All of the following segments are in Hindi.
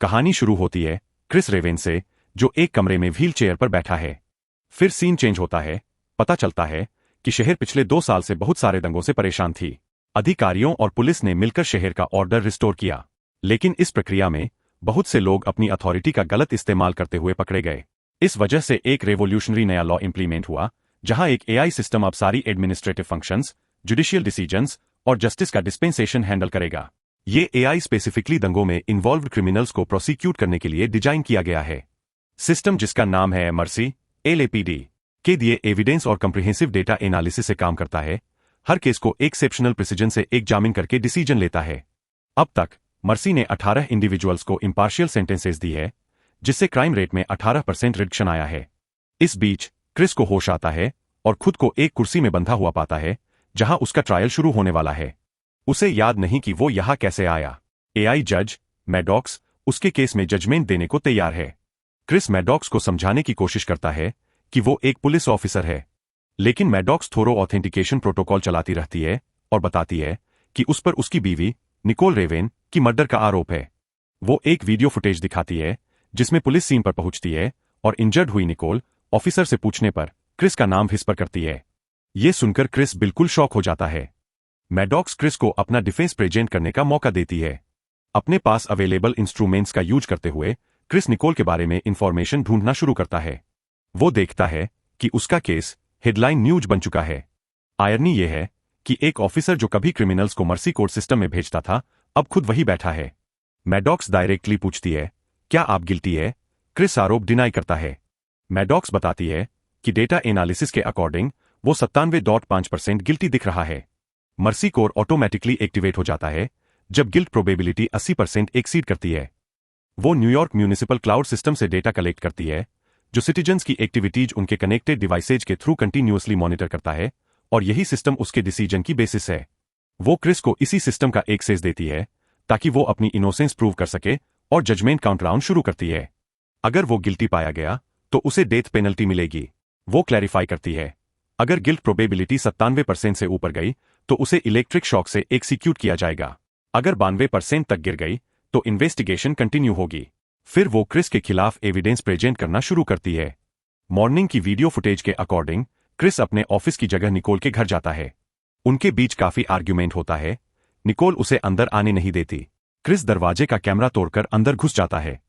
कहानी शुरू होती है क्रिस रेवेन से, जो एक कमरे में व्हील चेयर पर बैठा है। फिर सीन चेंज होता है। पता चलता है कि शहर पिछले 2 साल से बहुत सारे दंगों से परेशान थी। अधिकारियों और पुलिस ने मिलकर शहर का ऑर्डर रिस्टोर किया, लेकिन इस प्रक्रिया में बहुत से लोग अपनी अथॉरिटी का गलत इस्तेमाल करते हुए पकड़े गए। इस वजह से एक रेवोल्यूशनरी नया लॉ इंप्लीमेंट हुआ, जहां एक एआई सिस्टम अब सारी एडमिनिस्ट्रेटिव फंक्शंस, जुडिशियल डिसीजंस और जस्टिस का डिस्पेंसेशन हैंडल करेगा। ये एआई स्पेसिफिकली दंगों में इन्वॉल्व्ड क्रिमिनल्स को प्रोसिक्यूट करने के लिए डिजाइन किया गया है। सिस्टम, जिसका नाम है मर्सी एलएपीडी, के दिए एविडेंस और कंप्रिहेंसिव डेटा एनालिसिस से काम करता है। हर केस को एक्सेप्शनल प्रिसिजन से एग्जामिन करके डिसीजन लेता है। अब तक मर्सी ने 18 इंडिविजुअल्स को इम्पार्शियल सेंटेंसेस दी है, जिससे क्राइम रेट में 18% रिडक्शन आया है। इस बीच क्रिस को होश आता है और खुद को एक कुर्सी में बंधा हुआ पाता है, जहां उसका ट्रायल शुरू होने वाला है। उसे याद नहीं कि वो यहां कैसे आया। एआई जज मैडॉक्स उसके केस में जजमेंट देने को तैयार है। क्रिस मैडॉक्स को समझाने की कोशिश करता है कि वो एक पुलिस ऑफिसर है, लेकिन मैडॉक्स थोरो ऑथेंटिकेशन प्रोटोकॉल चलाती रहती है और बताती है कि उस पर उसकी बीवी निकोल रेवेन की मर्डर का आरोप है। वो एक वीडियो फुटेज दिखाती है जिसमें पुलिस सीन पर पहुंचती है और इंजर्ड हुई निकोल ऑफिसर से पूछने पर क्रिस का नाम विस्पर करती है। ये सुनकर क्रिस बिल्कुल शॉक हो जाता है। मैडॉक्स क्रिस को अपना डिफेंस प्रेजेंट करने का मौका देती है। अपने पास अवेलेबल इंस्ट्रूमेंट्स का यूज करते हुए क्रिस निकोल के बारे में इंफॉर्मेशन ढूंढना शुरू करता है। वो देखता है कि उसका केस हेडलाइन न्यूज बन चुका है। आयरनी ये है कि एक ऑफिसर जो कभी क्रिमिनल्स को मर्सी कोर्ट सिस्टम में भेजता था, अब खुद वही बैठा है। मैडॉक्स डायरेक्टली पूछती है, क्या आप गिल्टी है? क्रिस आरोप डिनाई करता है। मैडॉक्स बताती है कि डेटा एनालिसिस के अकॉर्डिंग वो 97.5% गिल्टी दिख रहा है। मर्सी कोर ऑटोमेटिकली एक्टिवेट हो जाता है जब गिल्ट प्रोबेबिलिटी 80% एक्सीड करती है। वो न्यूयॉर्क म्यूनिसिपल क्लाउड सिस्टम से डेटा कलेक्ट करती है, जो सिटीजन्स की एक्टिविटीज उनके कनेक्टेड डिवाइसेज के थ्रू कंटिन्यूअसली मॉनिटर करता है, और यही सिस्टम उसके डिसीजन की बेसिस है। वो क्रिस को इसी सिस्टम का एक्सेस देती है ताकि वो अपनी इनोसेंस प्रूव कर सके और जजमेंट काउंटडाउन शुरू करती है। अगर वो गिल्टी पाया गया तो उसे डेथ पेनल्टी मिलेगी। वो क्लैरिफाई करती है, अगर गिल्ट प्रोबेबिलिटी 97% से ऊपर गई तो उसे इलेक्ट्रिक शॉक से एक्सिक्यूट किया जाएगा। अगर 92% तक गिर गई तो इन्वेस्टिगेशन कंटिन्यू होगी। फिर वो क्रिस के खिलाफ एविडेंस प्रेजेंट करना शुरू करती है। मॉर्निंग की वीडियो फुटेज के अकॉर्डिंग क्रिस अपने ऑफिस की जगह निकोल के घर जाता है। उनके बीच काफी आर्ग्यूमेंट होता है। निकोल उसे अंदर आने नहीं देती। क्रिस दरवाजे का कैमरा तोड़कर अंदर घुस जाता है।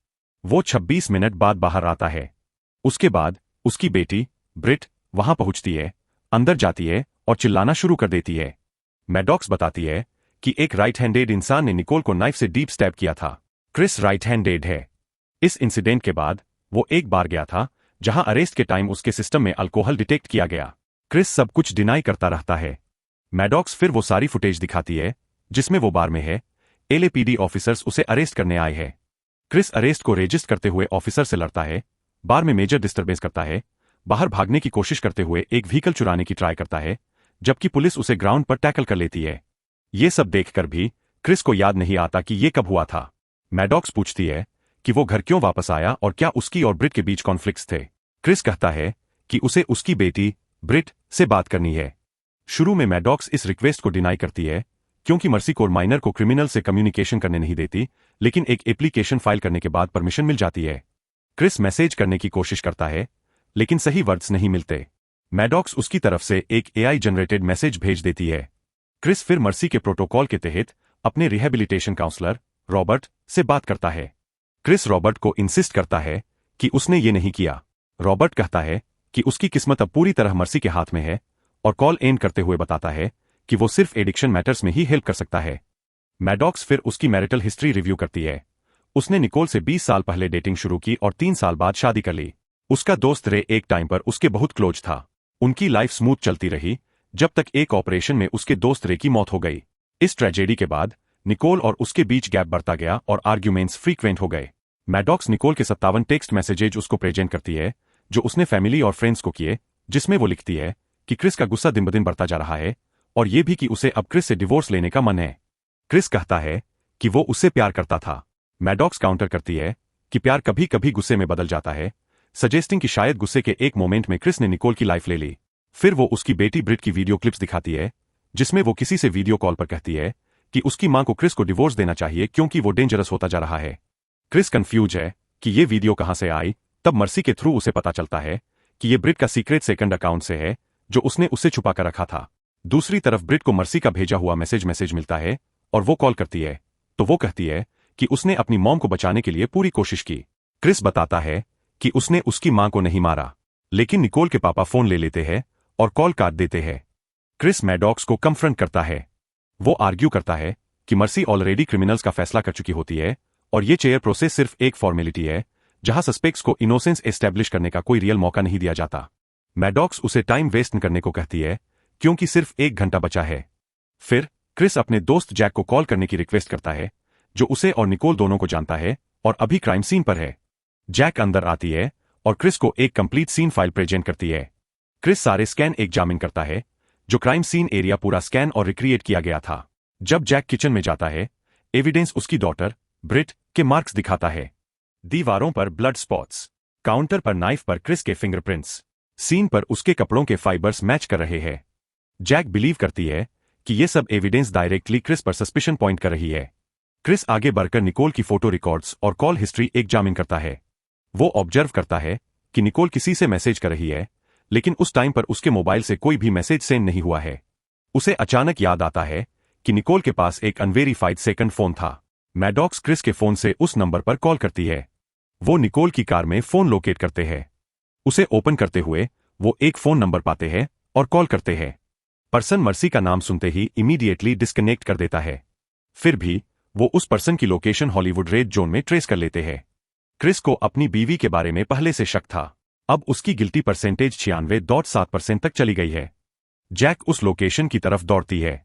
वो 26 मिनट बाद बाहर आता है। उसके बाद उसकी बेटी ब्रिट वहां पहुंचती है, अंदर जाती है और चिल्लाना शुरू कर देती है। मैडॉक्स बताती है कि एक राइट हैंडेड इंसान ने निकोल को नाइफ से डीप स्टैब किया था। क्रिस राइट हैंडेड है। इस इंसिडेंट के बाद वो एक बार गया था जहां अरेस्ट के टाइम उसके सिस्टम में अल्कोहल डिटेक्ट किया गया। क्रिस सब कुछ डिनाई करता रहता है। मैडॉक्स फिर वो सारी फुटेज दिखाती है जिसमें वो बार में है। एलएपीडी ऑफिसर्स उसे अरेस्ट करने आए हैं। क्रिस अरेस्ट को रेजिस्ट करते हुए ऑफिसर से लड़ता है, बार में मेजर डिस्टर्बेंस करता है, बाहर भागने की कोशिश करते हुए एक व्हीकल चुराने की ट्राई करता है, जबकि पुलिस उसे ग्राउंड पर टैकल कर लेती है। ये सब देखकर भी क्रिस को याद नहीं आता कि ये कब हुआ था। मैडॉक्स पूछती है कि वो घर क्यों वापस आया और क्या उसकी और ब्रिट के बीच कॉन्फ्लिक्ट्स थे। क्रिस कहता है कि उसे उसकी बेटी ब्रिट से बात करनी है। शुरू में मैडॉक्स इस रिक्वेस्ट को डिनाई करती है क्योंकि मर्सी कोर माइनर को क्रिमिनल से कम्युनिकेशन करने नहीं देती, लेकिन एक एप्लीकेशन फाइल करने के बाद परमिशन मिल जाती है। क्रिस मैसेज करने की कोशिश करता है, लेकिन सही वर्ड्स नहीं मिलते। मैडॉक्स उसकी तरफ से एक एआई जनरेटेड मैसेज भेज देती है। क्रिस फिर मर्सी के प्रोटोकॉल के तहत अपने रिहेबिलिटेशन काउंसलर रॉबर्ट से बात करता है। क्रिस रॉबर्ट को इंसिस्ट करता है कि उसने ये नहीं किया। रॉबर्ट कहता है कि उसकी किस्मत अब पूरी तरह मर्सी के हाथ में है और कॉल एंड करते हुए बताता है कि वो सिर्फ एडिक्शन मैटर्स में ही हेल्प कर सकता है। मैडॉक्स फिर उसकी मैरिटल हिस्ट्री रिव्यू करती है। उसने निकोल से 20 साल पहले डेटिंग शुरू की और 3 साल बाद शादी कर ली। उसका दोस्त रे एक टाइम पर उसके बहुत क्लोज था। उनकी लाइफ स्मूथ चलती रही जब तक एक ऑपरेशन में उसके दोस्त रे की मौत हो गई। इस ट्रेजेडी के बाद निकोल और उसके बीच गैप बढ़ता गया और आर्ग्यूमेंट्स फ्रीक्वेंट हो गए। मैडॉक्स निकोल के 57 टेक्स्ट मैसेजेज उसको प्रेजेंट करती है जो उसने फैमिली और फ्रेंड्स को किए, जिसमें वो लिखती है कि क्रिस का गुस्सा दिन ब दिन बढ़ता जा रहा है और ये भी कि उसे अब क्रिस से डिवोर्स लेने का मन है। क्रिस कहता है कि वो उससे प्यार करता था। मैडॉक्स काउंटर करती है कि प्यार कभी कभी गुस्से में बदल जाता है, सजेस्टिंग कि शायद गुस्से के एक मोमेंट में क्रिस ने निकोल की लाइफ ले ली। फिर वो उसकी बेटी ब्रिट की वीडियो क्लिप्स दिखाती है जिसमें वो किसी से वीडियो कॉल पर कहती है कि उसकी मां को क्रिस को डिवोर्स देना चाहिए क्योंकि वो डेंजरस होता जा रहा है। क्रिस कंफ्यूज है कि ये वीडियो कहां से आई। तब मर्सी के थ्रू उसे पता चलता है कि ये ब्रिट का सीक्रेट सेकंड अकाउंट से है जो उसने उससे छुपा कर रखा था। दूसरी तरफ ब्रिट को मर्सी का भेजा हुआ मैसेज मिलता है और वो कॉल करती है तो वो कहती है कि उसने अपनी मॉम को बचाने के लिए पूरी कोशिश की। क्रिस बताता है कि उसने उसकी मां को नहीं मारा, लेकिन निकोल के पापा फोन ले लेते हैं और कॉल काट देते हैं। क्रिस मैडॉक्स को कन्फ्रंट करता है। वो आर्ग्यू करता है कि मर्सी ऑलरेडी क्रिमिनल्स का फैसला कर चुकी होती है और ये चेयर प्रोसेस सिर्फ एक फॉर्मेलिटी है जहां सस्पेक्ट्स को इनोसेंस एस्टेब्लिश करने का कोई रियल मौका नहीं दिया जाता। मैडॉक्स उसे टाइम वेस्ट न करने को कहती है क्योंकि सिर्फ 1 घंटा बचा है। फिर क्रिस अपने दोस्त जैक को कॉल करने की रिक्वेस्ट करता है जो उसे और निकोल दोनों को जानता है और अभी क्राइम सीन पर है। जैक अंदर आती है और क्रिस को एक कंप्लीट सीन फाइल प्रेजेंट करती है। क्रिस सारे स्कैन एग्जामिन करता है जो क्राइम सीन एरिया पूरा स्कैन और रिक्रिएट किया गया था। जब जैक किचन में जाता है, एविडेंस उसकी डॉटर ब्रिट के मार्क्स दिखाता है। दीवारों पर ब्लड स्पॉट्स, काउंटर पर नाइफ पर क्रिस के फिंगरप्रिंट्स, सीन पर उसके कपड़ों के फाइबर्स मैच कर रहे हैं। जैक बिलीव करती है कि ये सब एविडेंस डायरेक्टली क्रिस पर सस्पिशन पॉइंट कर रही है। क्रिस आगे बढ़कर निकोल की फोटो रिकॉर्ड्स और कॉल हिस्ट्री एग्जामिन करता है। वो ऑब्जर्व करता है कि निकोल किसी से मैसेज कर रही है, लेकिन उस टाइम पर उसके मोबाइल से कोई भी मैसेज सेंड नहीं हुआ है। उसे अचानक याद आता है कि निकोल के पास एक अनवेरीफाइड सेकंड फोन था। मैडॉक्स क्रिस के फोन से उस नंबर पर कॉल करती है। वो निकोल की कार में फोन लोकेट करते हैं। उसे ओपन करते हुए वो एक फोन नंबर पाते हैं और कॉल करते हैं। पर्सन मर्सी का नाम सुनते ही इमीडिएटली डिस्कनेक्ट कर देता है। फिर भी वो उस पर्सन की लोकेशन हॉलीवुड रेड जोन में ट्रेस कर लेते हैं। क्रिस को अपनी बीवी के बारे में पहले से शक था। अब उसकी गिल्टी परसेंटेज 96.7% तक चली गई है। जैक उस लोकेशन की तरफ दौड़ती है।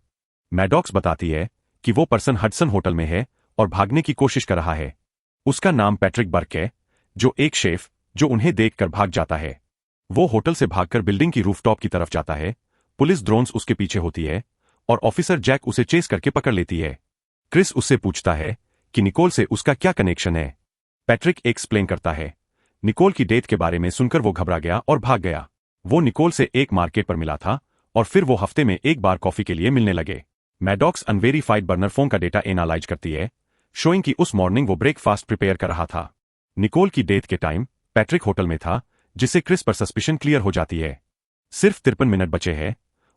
मैडॉक्स बताती है कि वो पर्सन हडसन होटल में है और भागने की कोशिश कर रहा है। उसका नाम पैट्रिक बर्क है, जो एक शेफ जो उन्हें देखकर भाग जाता है। वो होटल से भागकर बिल्डिंग की रूफटॉप की तरफ जाता है। पुलिस ड्रोन्स उसके पीछे होती है और ऑफिसर जैक उसे चेस करके पकड़ लेती है। क्रिस उससे पूछता है कि निकोल से उसका क्या कनेक्शन है। पैट्रिक एक्सप्लेन करता है। निकोल की डेथ के बारे में सुनकर वो घबरा गया और भाग गया। वो निकोल से एक मार्केट पर मिला था और फिर वो हफ्ते में एक बार कॉफी के लिए मिलने लगे। मैडॉक्स अनवेरीफाइड बर्नर फोन का डेटा एनालाइज करती है, शोइंग कि उस मॉर्निंग वो ब्रेकफास्ट प्रिपेयर कर रहा था। निकोल की डेथ के टाइम पैट्रिक होटल में था, जिससे क्रिस पर सस्पिशन क्लियर हो जाती है। सिर्फ 53 मिनट बचे हैं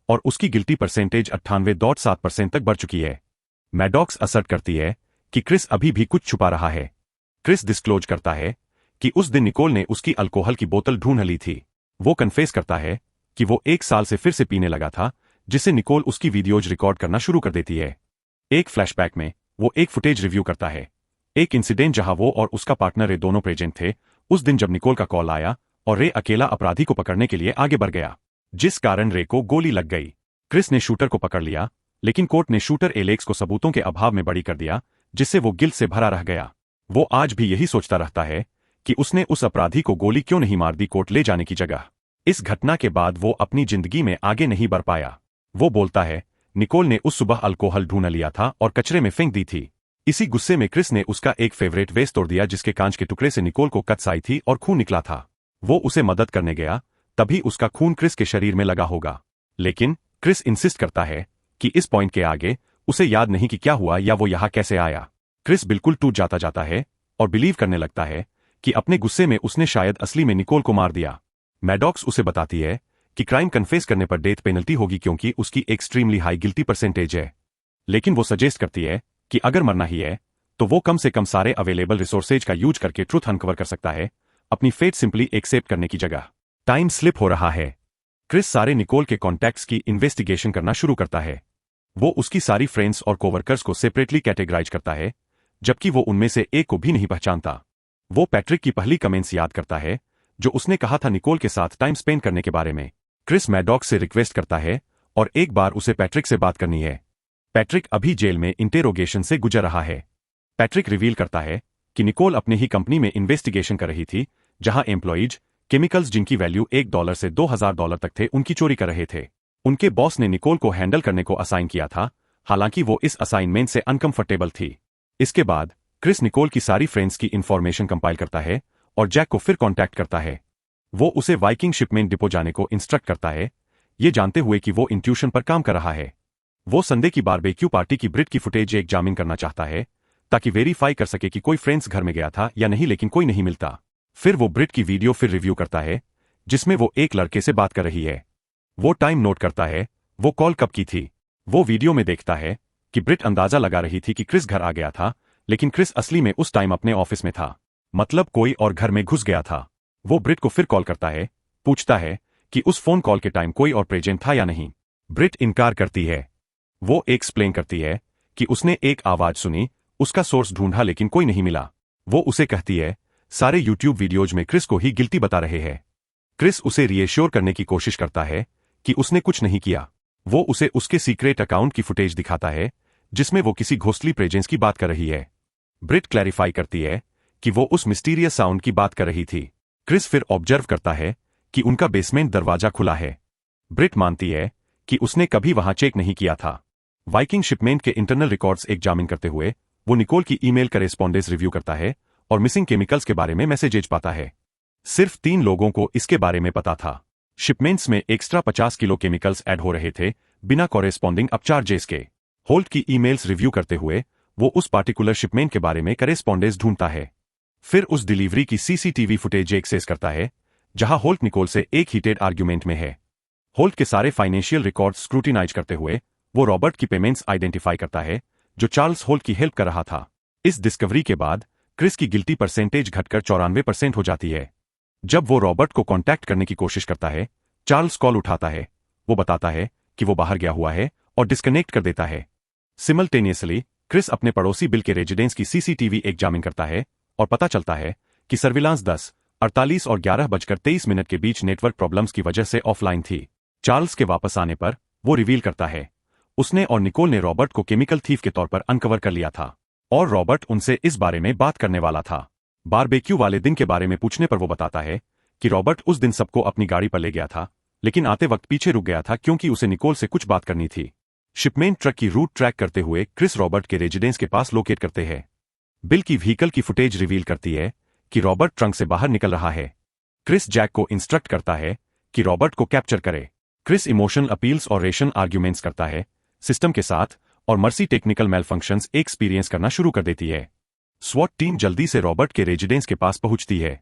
और उसकी गिल्टी परसेंटेज 98.7% तक बढ़ चुकी है। मैडॉक्स असर्ट करती है कि क्रिस अभी भी कुछ छुपा रहा है। क्रिस डिस्क्लोज करता है कि उस दिन निकोल ने उसकी अल्कोहल की बोतल ढूंढ ली थी। वो कन्फेस करता है कि वो 1 साल से फिर से पीने लगा था, जिससे निकोल उसकी वीडियोज रिकॉर्ड करना शुरू कर देती है। एक फ्लैशबैक में वो एक फुटेज रिव्यू करता है। एक इंसिडेंट जहां वो और उसका पार्टनर रे दोनों प्रेजेंट थे, उस दिन जब निकोल का कॉल आया और रे अकेला अपराधी को पकड़ने के लिए आगे बढ़ गया, जिस कारण रे को गोली लग गई। क्रिस ने शूटर को पकड़ लिया, लेकिन कोर्ट ने शूटर एलेक्स को सबूतों के अभाव में बरी कर दिया, जिससे वो गिल्ट से भरा रह गया। वो आज भी यही सोचता रहता है कि उसने उस अपराधी को गोली क्यों नहीं मार दी कोर्ट ले जाने की जगह। इस घटना के बाद वो अपनी जिंदगी में आगे नहीं बढ़ पाया। वो बोलता है, निकोल ने उस सुबह अल्कोहल ढूंढ लिया था और कचरे में फेंक दी थी। इसी गुस्से में क्रिस ने उसका एक फेवरेट वेस्ट तोड़ दिया, जिसके कांच के टुकड़े से निकोल को कट्स आई थी और खून निकला था। वो उसे मदद करने गया, तभी उसका खून क्रिस के शरीर में लगा होगा। लेकिन क्रिस इंसिस्ट करता है कि इस पॉइंट के आगे उसे याद नहीं कि क्या हुआ या वो यहां कैसे आया। क्रिस बिल्कुल टूट जाता है और बिलीव करने लगता है कि अपने गुस्से में उसने शायद असली में निकोल को मार दिया। मैडॉक्स उसे बताती है कि क्राइम कन्फेस करने पर डेथ पेनल्टी होगी क्योंकि उसकी एक्सट्रीमली हाई गिल्टी परसेंटेज है। लेकिन वो सजेस्ट करती है कि अगर मरना ही है तो वो कम से कम सारे अवेलेबल रिसोर्सेज का यूज करके ट्रूथ अनकवर कर सकता है, अपनी फेट सिंपली एक्सेप्ट करने की जगह। टाइम स्लिप हो रहा है। क्रिस सारे निकोल के कॉन्टैक्ट्स की इन्वेस्टिगेशन करना शुरू करता है। वो उसकी सारी फ्रेंड्स और कोवर्कर्स को सेपरेटली कैटेगराइज करता है, जबकि वो उनमें से एक को भी नहीं पहचानता। वो पैट्रिक की पहली कमेंट्स याद करता है जो उसने कहा था निकोल के साथ टाइम स्पेंड करने के बारे में। क्रिस मैडॉक्स से रिक्वेस्ट करता है और एक बार उसे पैट्रिक से बात करनी है। पैट्रिक अभी जेल में इंटेरोगेशन से गुजर रहा है। पैट्रिक रिवील करता है कि निकोल अपने ही कंपनी में इन्वेस्टिगेशन कर रही थी, जहां एम्प्लॉइज केमिकल्स जिनकी वैल्यू $1 से $2000 तक थे उनकी चोरी कर रहे थे। उनके बॉस ने निकोल को हैंडल करने को असाइन किया था, हालांकि वो इस असाइनमेंट से अनकंफर्टेबल थी। इसके बाद क्रिस निकोल की सारी फ्रेंड्स की इंफॉर्मेशन कंपाइल करता है और जैक को फिर कांटेक्ट करता है। वो उसे वाइकिंग शिपमेंट डिपो जाने को इंस्ट्रक्ट करता है, ये जानते हुए कि वो इंट्यूशन पर काम कर रहा है। वो संडे की बारबेक्यू पार्टी की ब्रिट की फुटेज एग्जामिन करना चाहता है, ताकि वेरीफाई कर सके कि कोई फ्रेंड्स घर में गया था या नहीं, लेकिन कोई नहीं मिलता। फिर वो ब्रिट की वीडियो फिर रिव्यू करता है, जिसमें वो एक लड़के से बात कर रही है। वो टाइम नोट करता है, वो कॉल कब की थी। वो वीडियो में देखता है कि ब्रिट अंदाजा लगा रही थी कि क्रिस घर आ गया था, लेकिन क्रिस असली में उस टाइम अपने ऑफिस में था, मतलब कोई और घर में घुस गया था। वो ब्रिट को फिर कॉल करता है, पूछता है कि उस फोन कॉल के टाइम कोई और प्रेजेंट था या नहीं। ब्रिट इनकार करती है। वो एक्सप्लेन करती है कि उसने एक आवाज सुनी, उसका सोर्स ढूंढा लेकिन कोई नहीं मिला। वो उसे कहती है सारे यूट्यूब वीडियोज में क्रिस को ही गिल्टी बता रहे हैं। क्रिस उसे रिएश्योर करने की कोशिश करता है कि उसने कुछ नहीं किया। वो उसे उसके सीक्रेट अकाउंट की फुटेज दिखाता है, जिसमें वो किसी घोस्टली प्रेजेंस की बात कर रही है। ब्रिट क्लैरिफाई करती है कि वो उस मिस्टीरियस साउंड की बात कर रही थी। क्रिस फिर ऑब्जर्व करता है कि उनका बेसमेंट दरवाजा खुला है। ब्रिट मानती है कि उसने कभी वहां चेक नहीं किया था। वाइकिंग शिपमेंट के इंटरनल रिकॉर्ड्स एग्जामिन करते हुए वो निकोल की ईमेल करेस्पॉन्डेंस रिव्यू करता है और मिसिंग केमिकल्स के बारे में मैसेजेज पाता है। सिर्फ 3 लोगों को इसके बारे में पता था। शिपमेंट्स में एक्स्ट्रा 50 किलो केमिकल्स ऐड हो रहे थे, बिना कॉरेस्पॉन्डिंग अपचार्जेस के। होल्ट की ईमेल्स रिव्यू करते हुए वो उस पार्टिकुलर शिपमेंट के बारे में करेस्पॉन्डेंस ढूंढता है। फिर उस डिलीवरी की सीसीटीवी फुटेज एक्सेस करता है, जहां होल्ट निकोल से एक हीटेड आर्ग्यूमेंट में है। होल्ट के सारे फाइनेंशियल रिकॉर्ड्स स्क्रूटिनाइज करते हुए वो रॉबर्ट की पेमेंट्स आइडेंटिफाई करता है, जो चार्ल्स होल्ट की हेल्प कर रहा था। इस डिस्कवरी के बाद क्रिस की गिल्टी परसेंटेज घटकर 94% हो जाती है। जब वो रॉबर्ट को कांटेक्ट करने की कोशिश करता है, चार्ल्स कॉल उठाता है। वो बताता है कि वो बाहर गया हुआ है और डिस्कनेक्ट कर देता है। सिमल्टेनियसली क्रिस अपने पड़ोसी बिल के रेजिडेंस की सीसीटीवी एग्जामिन करता है और पता चलता है कि सर्विलांस 10:48 और 11:23 के बीच नेटवर्क प्रॉब्लम्स की वजह से ऑफलाइन थी। चार्ल्स के वापस आने पर वो रिवील करता है उसने और निकोल ने रॉबर्ट को केमिकल थीफ के तौर पर अनकवर कर लिया था, और रॉबर्ट उनसे इस बारे में बात करने वाला था। बारबेक्यू वाले दिन के बारे में पूछने पर वो बताता है कि रॉबर्ट उस दिन सबको अपनी गाड़ी पर ले गया था, लेकिन आते वक्त पीछे रुक गया था क्योंकि उसे निकोल से कुछ बात करनी थी। शिपमेंट ट्रक की रूट ट्रैक करते हुए क्रिस रॉबर्ट के रेजिडेंस के पास लोकेट करते हैं। बिल की व्हीकल की फुटेज रिवील करती है कि रॉबर्ट ट्रंक से बाहर निकल रहा है। क्रिस जैक को इंस्ट्रक्ट करता है कि रॉबर्ट को कैप्चर करे। क्रिस इमोशनल अपील्स और रेशन आर्ग्यूमेंट्स करता है सिस्टम के साथ, और मर्सी टेक्निकल मेलफंक्शंस एक्सपीरियंस करना शुरू कर देती है। स्वॉट टीम जल्दी से रॉबर्ट के रेजिडेंस के पास पहुंचती है।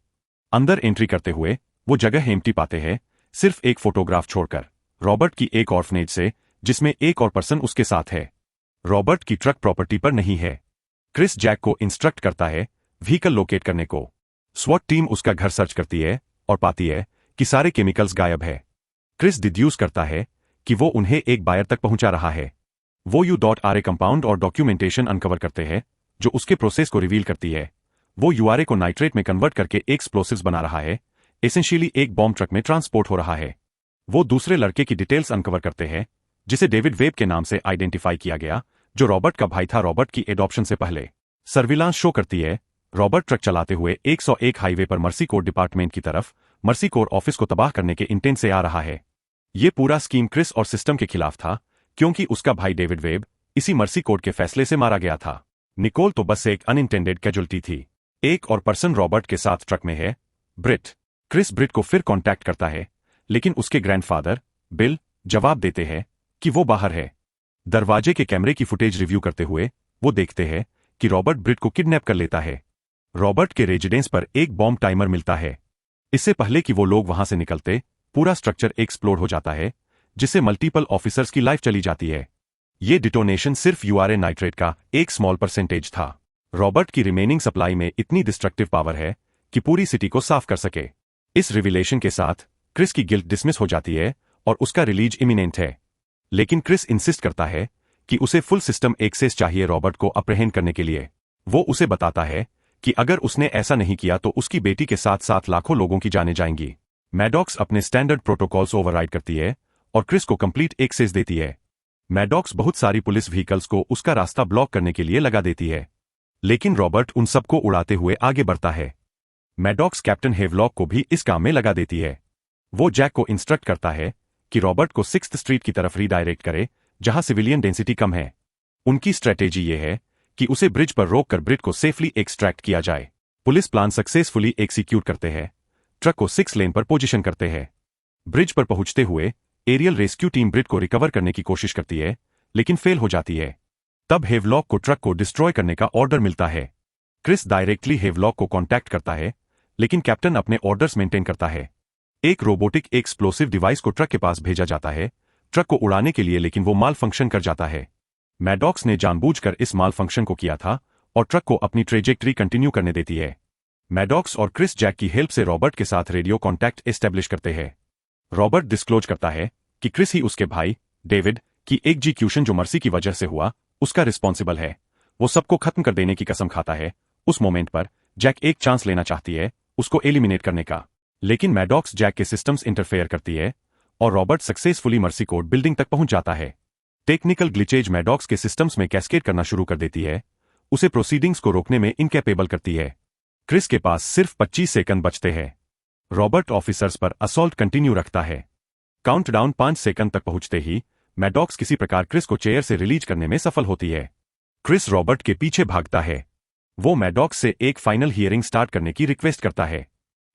अंदर एंट्री करते हुए वो जगह एम्प्टी पाते हैं, सिर्फ एक फोटोग्राफ छोड़कर, रॉबर्ट की एक ऑर्फनेज से, जिसमें एक और पर्सन उसके साथ है। रॉबर्ट की ट्रक प्रॉपर्टी पर नहीं है। क्रिस जैक को इंस्ट्रक्ट करता है व्हीकल लोकेट करने को। स्वॉट टीम उसका घर सर्च करती है और पाती है कि सारे केमिकल्स गायब है। क्रिस डिड्यूस करता है कि वो उन्हें एक बायर तक पहुंचा रहा है। वो U.RA कंपाउंड और डॉक्यूमेंटेशन अनकवर करते हैं, जो उसके प्रोसेस को रिवील करती है। वो URA को नाइट्रेट में कन्वर्ट करके एक्सप्लोसिव्स बना रहा है, एसेंशियली एक बॉम्ब ट्रक में ट्रांसपोर्ट हो रहा है। वो दूसरे लड़के की डिटेल्स अनकवर करते हैं, जिसे डेविड वेब के नाम से आइडेंटिफाई किया गया, जो रॉबर्ट का भाई था रॉबर्ट की एडॉप्शन से पहले। सर्विलांस शो करती है रॉबर्ट ट्रक चलाते हुए 101 हाईवे पर मर्सी कोर डिपार्टमेंट की तरफ मर्सी कोर ऑफिस को तबाह करने के इंटेंट से आ रहा है। ये पूरा स्कीम क्रिस और सिस्टम के खिलाफ था, क्योंकि उसका भाई डेविड वेब इसी मर्सी कोर्ट के फैसले से मारा गया था। निकोल तो बस एक अनइंटेंडेड कैजुअल्टी थी। एक और पर्सन रॉबर्ट के साथ ट्रक में है, ब्रिट। क्रिस ब्रिट को फिर कांटेक्ट करता है, लेकिन उसके ग्रैंडफादर बिल जवाब देते हैं कि वो बाहर है। दरवाजे के कैमरे की फुटेज रिव्यू करते हुए वो देखते हैं कि रॉबर्ट ब्रिट को किडनैप कर लेता है। रॉबर्ट के रेजिडेंस पर एक बॉम्ब टाइमर मिलता है। इससे पहले कि वो लोग वहां से निकलते, पूरा स्ट्रक्चर एक्सप्लोड हो जाता है, जिससे मल्टीपल ऑफिसर्स की लाइफ चली जाती है। ये डिटोनेशन सिर्फ URA नाइट्रेट का एक स्मॉल परसेंटेज था। रॉबर्ट की रिमेनिंग सप्लाई में इतनी डिस्ट्रक्टिव पावर है कि पूरी सिटी को साफ कर सके। इस रिविलेशन के साथ क्रिस की गिल्ट डिसमिस हो जाती है और उसका रिलीज इमिनेंट है। लेकिन क्रिस इंसिस्ट करता है कि उसे फुल सिस्टम एक्सेस चाहिए रॉबर्ट को अप्रहेंड करने के लिए। वो उसे बताता है कि अगर उसने ऐसा नहीं किया तो उसकी बेटी के साथ साथ लाखों लोगों की जानें जाएंगी। मैडॉक्स अपने स्टैंडर्ड प्रोटोकॉल्स ओवरराइड करती है और क्रिस को कंप्लीट एक्सेस देती है। मैडॉक्स बहुत सारी पुलिस व्हीकल्स को उसका रास्ता ब्लॉक करने के लिए लगा देती है, लेकिन रॉबर्ट उन सबको उड़ाते हुए आगे बढ़ता है। मैडॉक्स कैप्टन हेवलॉक को भी इस काम में लगा देती है। वो जैक को इंस्ट्रक्ट करता है कि रॉबर्ट को 6th स्ट्रीट की तरफ रीडायरेक्ट करे, जहां सिविलियन डेंसिटी कम है। उनकी स्ट्रेटेजी ये है कि उसे ब्रिज पर रोककर ब्रिट को सेफली एक्सट्रैक्ट किया जाए। पुलिस प्लान सक्सेसफुली एग्जीक्यूट करते हैं। ट्रक को 6 लेन पर पोजीशन करते हैं। ब्रिज पर पहुंचते हुए एरियल रेस्क्यू टीम ब्रिट को रिकवर करने की कोशिश करती है, लेकिन फेल हो जाती है। तब हेवलॉक को ट्रक को डिस्ट्रॉय करने का ऑर्डर मिलता है। क्रिस डायरेक्टली हेवलॉक को कांटेक्ट करता है, लेकिन कैप्टन अपने ऑर्डर्स मेंटेन करता है। एक रोबोटिक एक्सप्लोसिव डिवाइस को ट्रक के पास भेजा जाता है ट्रक को उड़ाने के लिए, लेकिन वो माल फंक्शन कर जाता है। मैडॉक्स ने जानबूझकर इस माल फंक्शन को किया था और ट्रक को अपनी ट्रेजेक्टरी कंटिन्यू करने देती है। मैडॉक्स और क्रिस जैक की हेल्प से रॉबर्ट के साथ रेडियो कॉन्टैक्ट एस्टेब्लिश करते हैं। रॉबर्ट डिस्क्लोज करता है कि क्रिस ही उसके भाई डेविड की एग्जीक्यूशन जो मर्सी की वजह से हुआ उसका रिस्पॉन्सिबल है। वो सबको खत्म कर देने की कसम खाता है। उस मोमेंट पर जैक एक चांस लेना चाहती है उसको एलिमिनेट करने का, लेकिन मैडॉक्स जैक के सिस्टम्स इंटरफेयर करती है और Robert successfully mercy code building तक पहुंच जाता है। टेक्निकल ग्लिचेज मैडॉक्स के सिस्टम्स में कैस्केड करना शुरू कर देती है, उसे प्रोसीडिंग्स को रोकने में इनकैपेबल करती है। क्रिस के पास सिर्फ 25 सेकंड बचते हैं। रॉबर्ट ऑफिसर्स पर असॉल्ट कंटिन्यू रखता है। काउंटडाउन 5 सेकंड तक पहुंचते ही मैडॉक्स किसी प्रकार क्रिस को चेयर से रिलीज करने में सफल होती है। क्रिस रॉबर्ट के पीछे भागता है। वो मैडॉक्स से एक फाइनल हियरिंग स्टार्ट करने की रिक्वेस्ट करता है।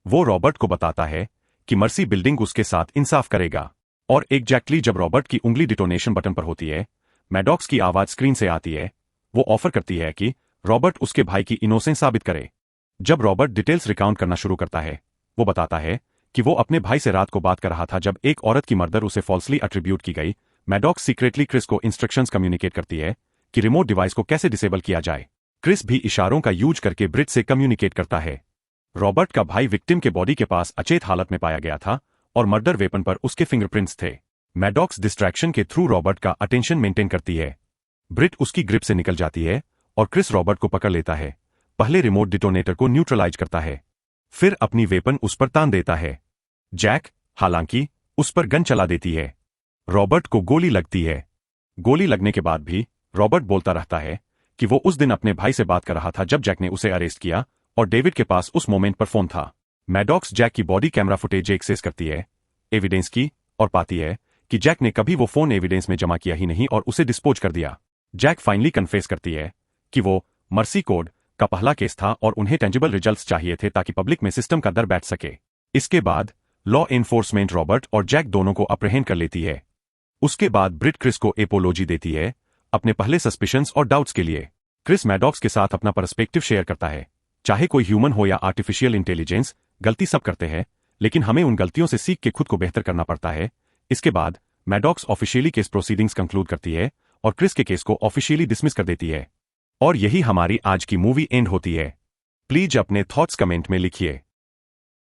वो रॉबर्ट को बताता है कि मर्सी बिल्डिंग उसके साथ इंसाफ करेगा। और एग्जैक्टली जब रॉबर्ट की उंगली डिटोनेशन बटन पर होती है, मैडॉक्स की आवाज स्क्रीन से आती है। वो ऑफर करती है कि रॉबर्ट उसके भाई की इनोसेंस साबित करे। जब रॉबर्ट डिटेल्स रिकाउंट करना शुरू करता है, वो बताता है कि वो अपने भाई से रात को बात कर रहा था जब एक औरत की मर्डर उसे फॉल्सली अट्रीब्यूट की गई। मैडॉक्स सीक्रेटली क्रिस को इंस्ट्रक्शंस कम्युनिकेट करती है कि रिमोट डिवाइस को कैसे डिसेबल किया जाए। क्रिस भी इशारों का यूज करके ब्रिट से कम्युनिकेट करता है। रॉबर्ट का भाई विक्टिम के बॉडी के पास अचेत हालत में पाया गया था और मर्डर वेपन पर उसके फिंगरप्रिंट्स थे। मैडॉक्स डिस्ट्रैक्शन के थ्रू रॉबर्ट का अटेंशन मेंटेन करती है। ब्रिट उसकी ग्रिप से निकल जाती है और क्रिस रॉबर्ट को पकड़ लेता है। पहले रिमोट डिटोनेटर को न्यूट्रलाइज करता है, फिर अपनी वेपन उस पर तान देता है। जैक हालांकि उस पर गन चला देती है। रॉबर्ट को गोली लगती है। गोली लगने के बाद भी रॉबर्ट बोलता रहता है कि वो उस दिन अपने भाई से बात कर रहा था जब जैक ने उसे अरेस्ट किया और डेविड के पास उस मोमेंट पर फोन था। मैडॉक्स जैक की बॉडी कैमरा फुटेज एक्सेस करती है एविडेंस की और पाती है कि जैक ने कभी वो फोन एविडेंस में जमा किया ही नहीं और उसे डिस्पोज कर दिया। जैक फाइनली कन्फेस करती है कि वो मर्सी कोड का पहला केस था और उन्हें टेंजिबल रिजल्ट्स चाहिए थे ताकि पब्लिक में सिस्टम का डर बैठ सके। इसके बाद लॉ एनफोर्समेंट रॉबर्ट और जैक दोनों को अप्रहेंड कर लेती है। उसके बाद ब्रिट क्रिस को एपोलॉजी देती है अपने पहले सस्पिशंस और डाउट्स के लिए। क्रिस मैडॉक्स के साथ अपना पर्सपेक्टिव शेयर करता है। चाहे कोई ह्यूमन हो या आर्टिफिशियल इंटेलिजेंस, गलती सब करते हैं, लेकिन हमें उन गलतियों से सीख के खुद को बेहतर करना पड़ता है। इसके बाद Maddox officially case proceedings conclude करती है और क्रिस के केस को ऑफिशियली डिसमिस कर देती है। और यही हमारी आज की मूवी एंड होती है। प्लीज अपने थॉट्स कमेंट में लिखिए।